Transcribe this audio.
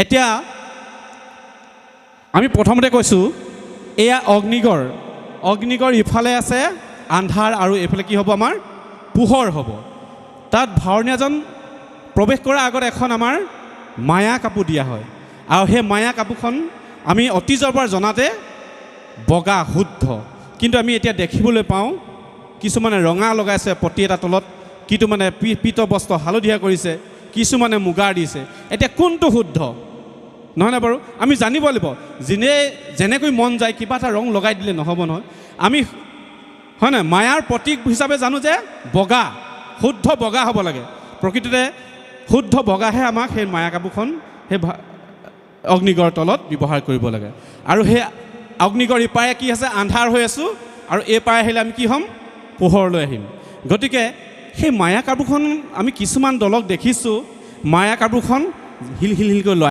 এতিয়া আমি প্ৰথমতে কৈছোঁ এয়া অগ্নিগড় ইফালে আছে আন্ধাৰ আৰু এইফালে কি হ'ব আমাৰ পোহৰ হ'ব। তাত ভাৱৰীয়াজন প্ৰৱেশ কৰাৰ আগত এখন আমাৰ মায়া কাপোৰ দিয়া হয় আৰু সেই মায়া কাপোৰখন আমি অতীজৰ পৰা জনাতে বগা শুদ্ধ, কিন্তু আমি এতিয়া দেখিবলৈ পাওঁ কিছুমানে ৰঙা লগাইছে পতি এটা তলত, কিন্তু মানে পীত বস্ত্ৰ হালধীয়া কৰিছে, কিছুমানে মুগাৰ দিছে। এতিয়া কোনটো শুদ্ধ নহয়নে বাৰু? আমি জানিব লাগিব। যেনেকৈ মন যায় কিবা এটা ৰং লগাই দিলে নহ'ব নহয়। আমি হয় নাই মায়াৰ প্ৰতীক হিচাপে জানো যে বগা, শুদ্ধ বগা হ'ব লাগে। প্ৰকৃততে শুদ্ধ বগাহে আমাক সেই মায়া কাপোৰখন সেই অগ্নিগড়ৰ তলত ব্যৱহাৰ কৰিব লাগে। আৰু সেই অগ্নিগড় ইপাৰে কি আছে আন্ধাৰ হৈ আছোঁ, আৰু এইপাৰে আহিলে আমি কি হ'ম পোহৰলৈ আহিম। গতিকে সেই মায়া কাপোৰখন আমি কিছুমান দলক দেখিছোঁ মায়া কাপোৰখন হিলকৈ লয়।